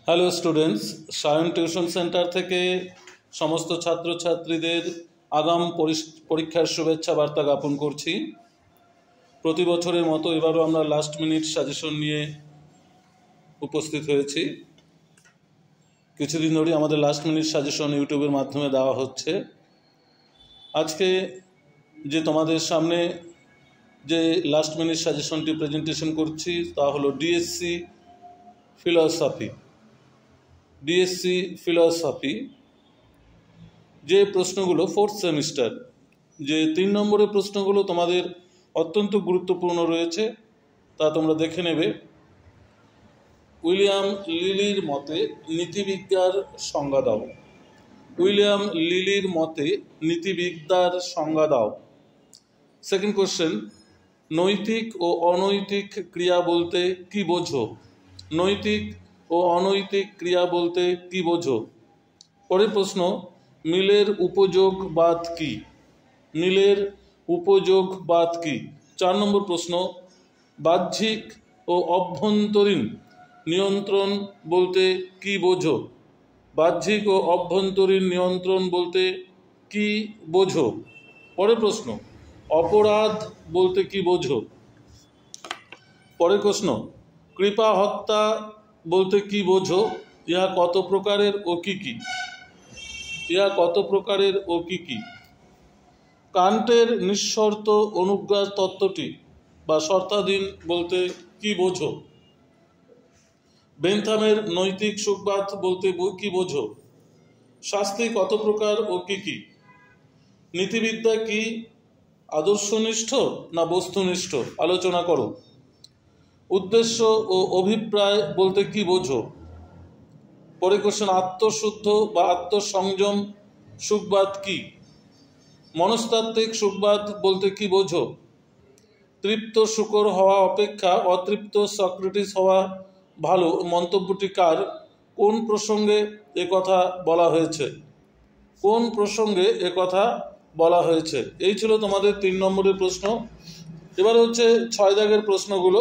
Hello students, Sayan tuition centre থেকে সমস্ত ছাত্রছাত্রীদের আগাম পরীক্ষার শুভেচ্ছা বার্তা জ্ঞাপন করছি। প্রতি বছরের মতো এবারও আমরা লাস্ট মিনিট সাজেশন নিয়ে উপস্থিত হয়েছি। কিছুদিন ধরেই আমাদের লাস্ট মিনিট সাজেশন ইউটিউবের মাধ্যমে দেওয়া হচ্ছে। আজকে যে তোমাদের সামনে যে লাস্ট মিনিট সাজেশনটি প্রেজেন্টেশন করছি তা হলো ডিএসসি ফিলসফি যে প্রশ্নগুলো ফোর্থ সেমিস্টার, যে 3 নম্বরের প্রশ্নগুলো তোমাদের অত্যন্ত গুরুত্বপূর্ণ রয়েছে তা তোমরা দেখে নেবে। উইলিয়াম লিলির মতে নীতিবিদ্যার সংজ্ঞা দাও। উইলিয়াম লিলির মতে নীতিবিদ্যার সংজ্ঞা দাও। সেকেন্ড কোশ্চেন, নৈতিক ও অনৈতিক ক্রিয়া বলতে কি বোঝো? নৈতিক ও অনৈতিক ক্রিয়া বলতে কি বোঝো? পরের প্রশ্ন, মিলের উপযোগবাদ কি? মিলের উপযোগবাদ কি? 4 নম্বর প্রশ্ন, বাহ্যিক ও অভ্যন্তরীণ নিয়ন্ত্রণ বলতে কি বোঝো? বাহ্যিক ও অভ্যন্তরীণ নিয়ন্ত্রণ বলতে কি বোঝো? পরের প্রশ্ন, অপরাধ বলতে কি বোঝো? পরের প্রশ্ন, কৃপা হত্যা বলতে কি বোঝো? ইহা কত প্রকারের ও কি কি? ইহা কত প্রকারের ও কি কি? কান্টের নিঃশর্ত অনুজ্ঞা তত্ত্বটি বা শর্তাধীন বলতে কি বোঝো? বেনথামের নৈতিক সুখবাদ বলতে কি বোঝো? শাস্তি কত প্রকার ও কি কি? নীতিবিদ্যা কি আদর্শনিষ্ঠ না বস্তুনিষ্ঠ? আলোচনা করো। উদ্দেশ্য ও অভিপ্রায় বলতে কি বোঝো? পরে কোশ্চেন, আত্মশুদ্ধ বা আত্মসংযম সুখবাদ কি? মনস্তাত্ত্বিক সুখবাদ বলতে কি বোঝো? তৃপ্ত শুকর হওয়া অপেক্ষা অতৃপ্ত সক্রেটিস হওয়া ভালো মন্তব্যটি কার? কোন প্রসঙ্গে কথা বলা হয়েছে? কোন প্রসঙ্গে কথা বলা হয়েছে? এই ছিল তোমাদের 3 নম্বরের প্রশ্ন। এবার হচ্ছে 6 দাগের প্রশ্নগুলো।